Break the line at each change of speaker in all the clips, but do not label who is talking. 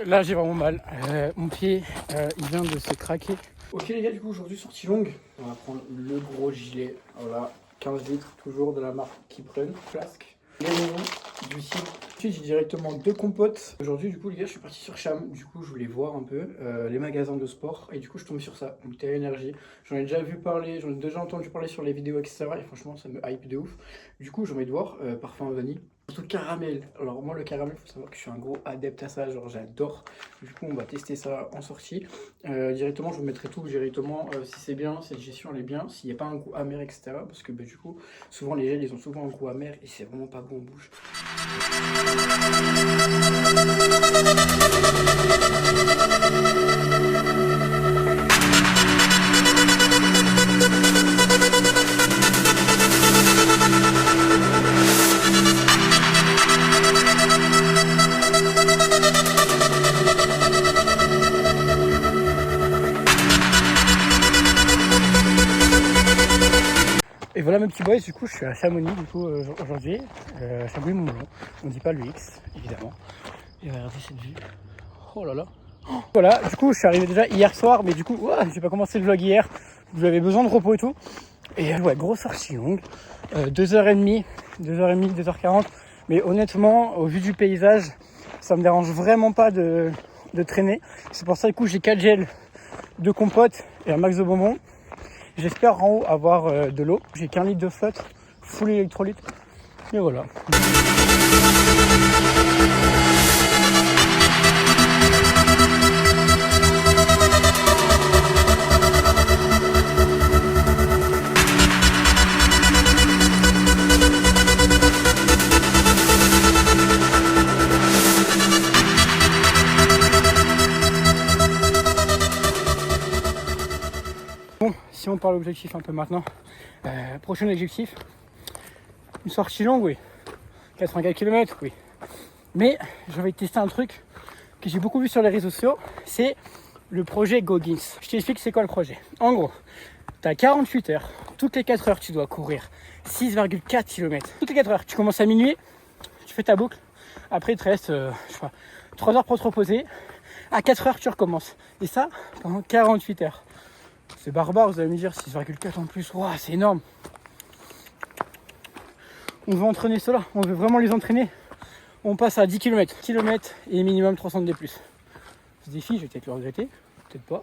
Là j'ai vraiment mal. Mon pied il vient de se craquer. Ok les gars, du coup aujourd'hui sortie longue. On va prendre le gros gilet. Voilà, 15 litres, toujours de la marque Keeprun, flasque. Les bonbons, du cidre. Ensuite j'ai directement 2 compotes. Aujourd'hui du coup les gars je suis parti sur Cham. Du coup je voulais voir un peu les magasins de sport. Et du coup je tombe sur ça, donc Théa Énergie. J'en ai déjà vu parler, j'en ai déjà entendu parler sur les vidéos etc. Et franchement ça me hype de ouf. Du coup j'ai envie de voir parfum vanille. Surtout caramel. Alors moi le caramel, faut savoir que je suis un gros adepte à ça, genre j'adore. Du coup on va tester ça en sortie. Directement je vous mettrai tout directement si c'est bien, cette gestion elle est bien, s'il n'y a pas un goût amer etc. Parce que du coup souvent les gels ils ont souvent un goût amer et c'est vraiment pas bon en bouche. Et voilà mes petits boys, du coup je suis à Chamonix du coup aujourd'hui, Chamonix-Mont-Blanc, on dit pas le X évidemment. Et regardez cette vue, oh là là. Voilà, du coup je suis arrivé déjà hier soir, mais du coup j'ai pas commencé le vlog hier, j'avais besoin de repos et tout. Et ouais, grosse sortie longue, 2h30, 2h40, mais honnêtement au vu du paysage, ça me dérange vraiment pas de traîner. C'est pour ça du coup j'ai 4 gels, 2 compotes et un max de bonbons. J'espère en haut avoir de l'eau. J'ai qu'1 litre de flotte, full électrolyte. Et voilà. Bon, si on parle objectif un peu maintenant, prochain objectif, une sortie longue, oui, 84 km, oui. Mais je vais tester un truc que j'ai beaucoup vu sur les réseaux sociaux, c'est le projet Goggins. Je t'explique c'est quoi le projet. En gros, tu as 48 heures, toutes les 4 heures tu dois courir 6,4 km. Toutes les 4 heures, tu commences à minuit, tu fais ta boucle, après il te reste, 3 heures pour te reposer, à 4 heures tu recommences. Et ça, pendant 48 heures. C'est barbare, vous allez me dire, 6,4 en plus, wow, c'est énorme. On veut entraîner cela, on veut vraiment les entraîner. On passe à 10 km et minimum 300 de plus. Ce défi, je vais peut-être le regretter, peut-être pas.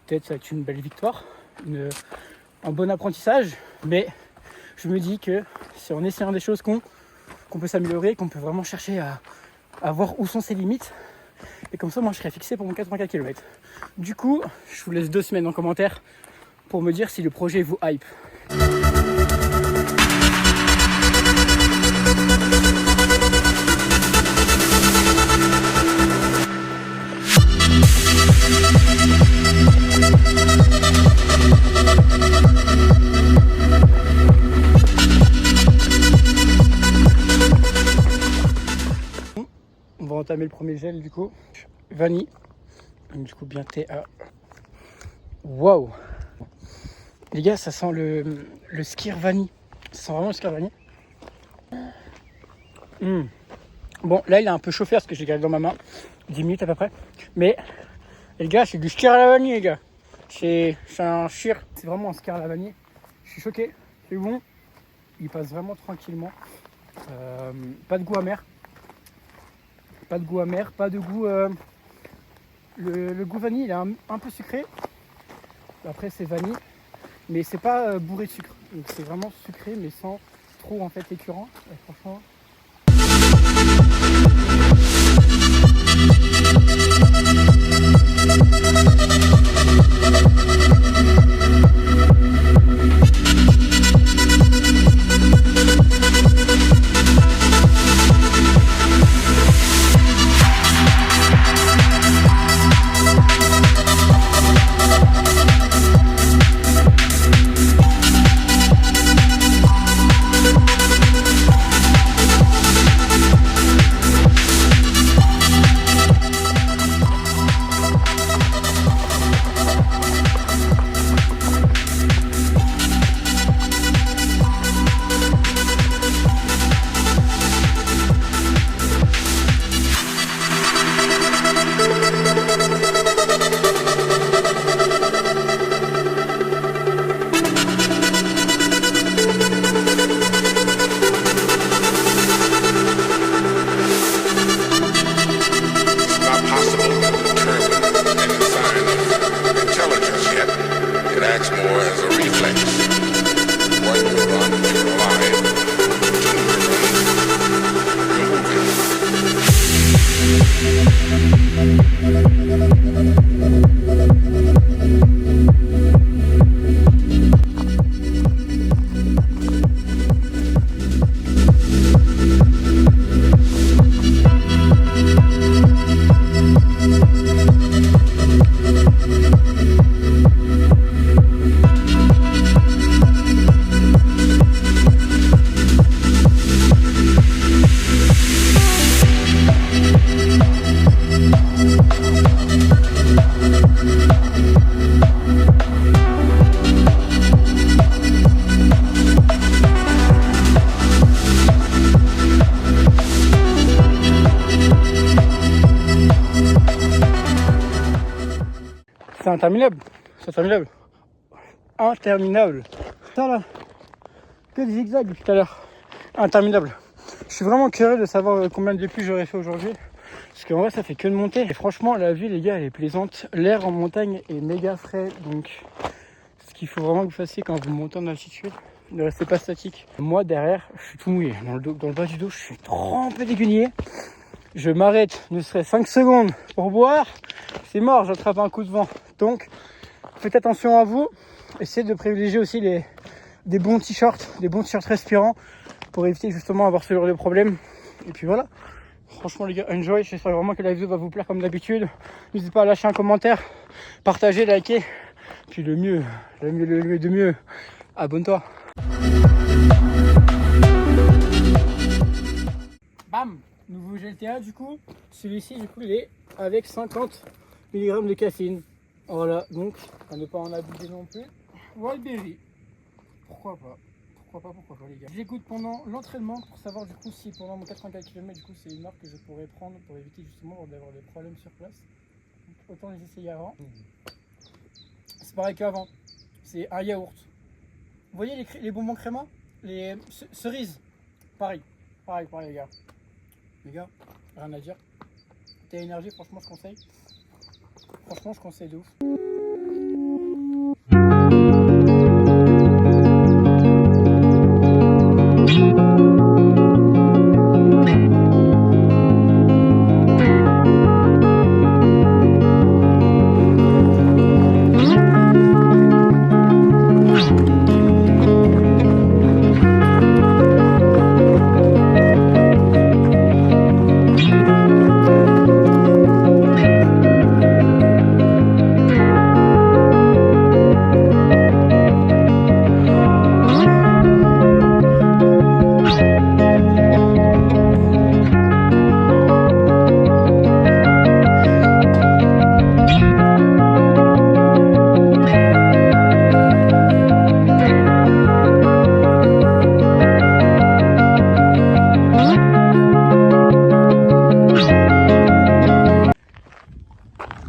Peut-être ça va être une belle victoire, un bon apprentissage, mais je me dis que c'est en essayant des choses qu'on peut s'améliorer, qu'on peut vraiment chercher à voir où sont ses limites. Et comme ça, moi, je serai fixé pour mon 84 km. Du coup, je vous laisse 2 semaines en commentaire pour me dire si le projet vous hype. On va entamer le premier gel du coup. Vanille. Du coup bien Théa. Waouh. Les gars, ça sent le skir vanille. Ça sent vraiment le skir vanille. Bon, là il a un peu chauffé parce que j'ai gardé dans ma main. 10 minutes à peu près. Mais les gars, c'est du skir à la vanille les gars. C'est un skir. C'est vraiment un skir à la vanille. Je suis choqué. C'est bon. Il passe vraiment tranquillement. Pas de goût amer. Pas de goût amer, pas de goût... Le goût vanille, il est un peu sucré. Après, c'est vanille. Mais c'est pas bourré de sucre. Donc c'est vraiment sucré, mais sans trop en fait écœurant. Et franchement... C'est interminable, c'est interminable. Interminable. Ça là, que des zigzags depuis tout à l'heure. Interminable. Je suis vraiment curieux de savoir combien de plus j'aurais fait aujourd'hui. Parce qu'en vrai ça fait que de monter. Et franchement la vue les gars elle est plaisante. L'air en montagne est méga frais. Donc ce qu'il faut vraiment que vous fassiez quand vous montez en altitude, ne restez pas statique. Moi derrière je suis tout mouillé. Dans le bas du dos je suis trempé déguenillé. Je m'arrête ne serait 5 secondes pour boire. C'est mort, j'attrape un coup de vent. Donc faites attention à vous. Essayez de privilégier aussi des bons t-shirts respirants pour éviter justement avoir ce genre de problème. Et puis voilà. Franchement les gars, enjoy. J'espère vraiment que la vidéo va vous plaire comme d'habitude. N'hésitez pas à lâcher un commentaire, partager, liker. Puis le mieux de mieux, abonne-toi. Bam! Nouveau GTA du coup. Celui-ci du coup il est avec 50 mg de caféine. Voilà, donc à ne pas en abuser non plus. Wildberry. Pourquoi pas les gars. J'écoute pendant l'entraînement pour savoir du coup si pendant mon 84 km du coup c'est une marque que je pourrais prendre pour éviter justement d'avoir des problèmes sur place. Donc, autant les essayer avant. C'est pareil qu'avant. C'est un yaourt. Vous voyez les bonbons créma, les cerises. Pareil les gars. Les gars, rien à dire. T'as énergie, franchement je conseille. Franchement je conseille de ouf.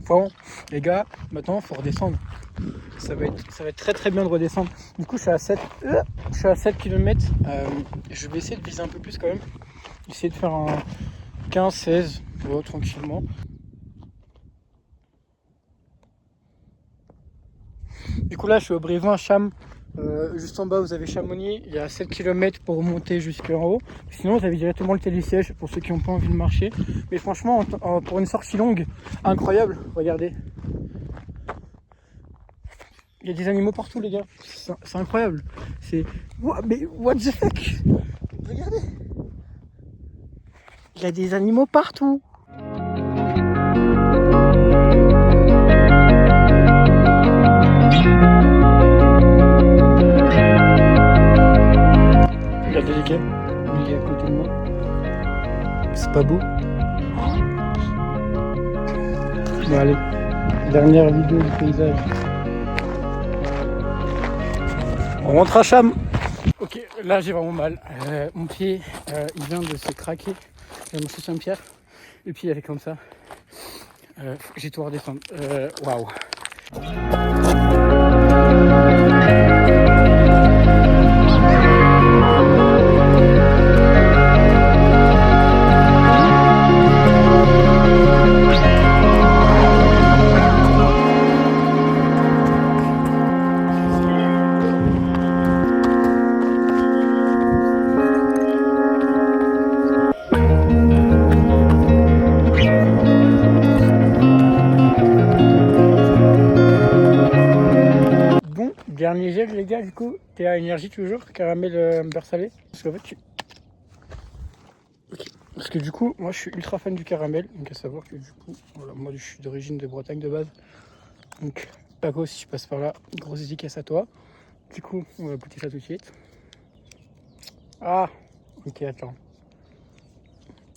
Bon, les gars, maintenant il faut redescendre. Ça va être très bien de redescendre. Du coup, je suis à 7 km. Je vais essayer de viser un peu plus quand même. Essayer de faire un 15-16, tranquillement. Du coup, là, je suis au Brévin, Cham. Juste en bas, vous avez Chamonix. Il y a 7 km pour remonter jusqu'en haut. Sinon, vous avez directement le télésiège pour ceux qui n'ont pas envie de marcher. Mais franchement, pour une sortie longue, incroyable. Regardez. Il y a des animaux partout, les gars. C'est incroyable. Mais what the fuck? Regardez. Il y a des animaux partout. Regardez les gars, il est à côté de moi. C'est pas beau? Bon allez, dernière vidéo du paysage. On rentre à Cham. Ok, là j'ai vraiment mal. Mon pied, il vient de se craquer. J'ai mon Saint-Pierre. Le pied il est comme ça. J'ai tout à redescendre. Waouh. dernier gel les gars, du coup, t'es à énergie toujours, caramel beurre salé. Parce qu'en fait, Parce que du coup, moi je suis ultra fan du caramel, donc à savoir que du coup, voilà, moi je suis d'origine de Bretagne de base. Donc Paco, si tu passes par là, grosse dédicace à toi. Du coup, on va goûter ça tout de suite. Ah, ok, attends.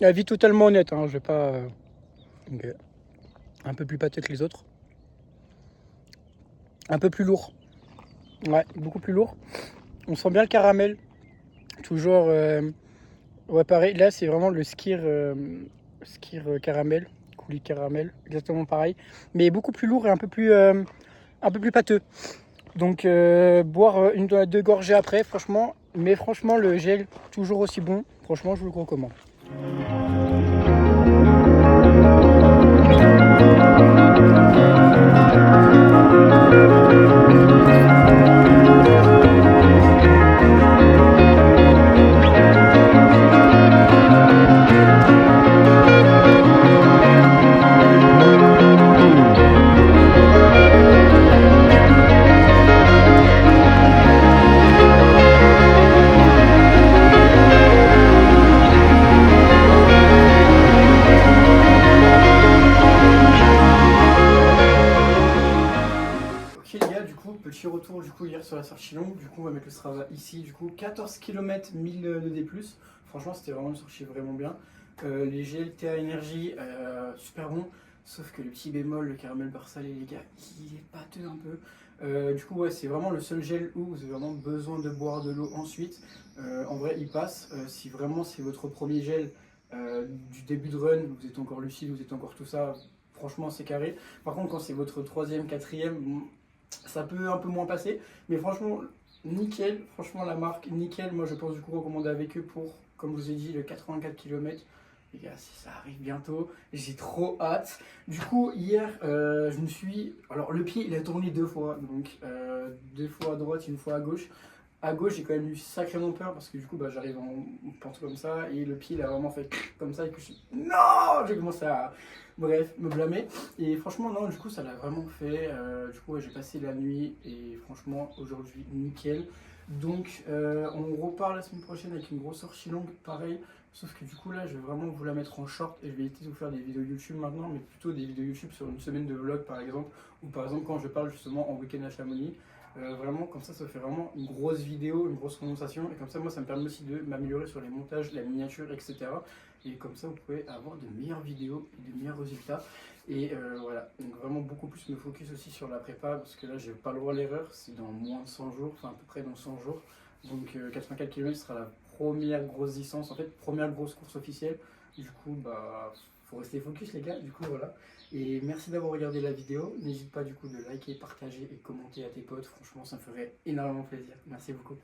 La vie totalement honnête, hein, je vais pas... ok. Un peu plus pâteux que les autres. Un peu plus lourd. Ouais, beaucoup plus lourd. On sent bien le caramel. Toujours... ouais, pareil, là c'est vraiment le skir caramel. Coulis caramel, exactement pareil. Mais beaucoup plus lourd et un peu plus pâteux. Donc boire une à deux gorgées après, franchement. Mais franchement, le gel, toujours aussi bon. Franchement, je vous le recommande. Les gars, du coup, petit retour du coup hier sur la sortie longue, du coup on va mettre le Strava ici, du coup 14 km 1000 de D+, franchement c'était vraiment une sortie vraiment bien. Les gels TA énergie, super bon, sauf que le petit bémol, le caramel beurre salé les gars, il est pâteux un peu. Du coup ouais, c'est vraiment le seul gel où vous avez vraiment besoin de boire de l'eau ensuite. En vrai il passe, si vraiment c'est votre premier gel du début de run, vous êtes encore lucide, vous êtes encore tout ça, franchement c'est carré. Par contre quand c'est votre troisième, quatrième, ça peut un peu moins passer, mais franchement, nickel. Franchement, la marque, nickel. Moi, je pense du coup recommander avec eux pour, comme je vous ai dit, le 84 km. Les gars, si ça arrive bientôt, j'ai trop hâte. Du coup, hier, je me suis... Alors, le pied, il a tourné deux fois. Donc, deux fois à droite, une fois à gauche. À gauche, j'ai quand même eu sacrément peur parce que du coup, bah, j'arrive en porte comme ça et le pied, il a vraiment fait comme ça et que je suis... Non. J'ai commencé à... Bref, me blâmer. Et franchement, non, du coup, ça l'a vraiment fait. Du coup, ouais, j'ai passé la nuit et franchement, aujourd'hui, nickel. Donc, on repart la semaine prochaine avec une grosse sortie longue, pareil. Sauf que du coup, là, je vais vraiment vous la mettre en short et je vais éviter de vous faire des vidéos YouTube maintenant, mais plutôt des vidéos YouTube sur une semaine de vlog, par exemple. Ou par exemple, quand je parle justement en week-end à Chamonix. Vraiment, comme ça fait vraiment une grosse vidéo, une grosse condensation. Et comme ça, moi, ça me permet aussi de m'améliorer sur les montages, la miniature, etc. Et comme ça, vous pouvez avoir de meilleures vidéos et de meilleurs résultats. Et voilà, donc vraiment beaucoup plus me focus aussi sur la prépa, parce que là, j'ai pas le droit à l'erreur, c'est dans moins de 100 jours, enfin à peu près dans 100 jours. Donc 84 km sera la première grosse distance, en fait, première grosse course officielle. Du coup, bah, faut rester focus les gars, du coup voilà. Et merci d'avoir regardé la vidéo. N'hésite pas du coup de liker, partager et commenter à tes potes. Franchement, ça me ferait énormément plaisir. Merci beaucoup.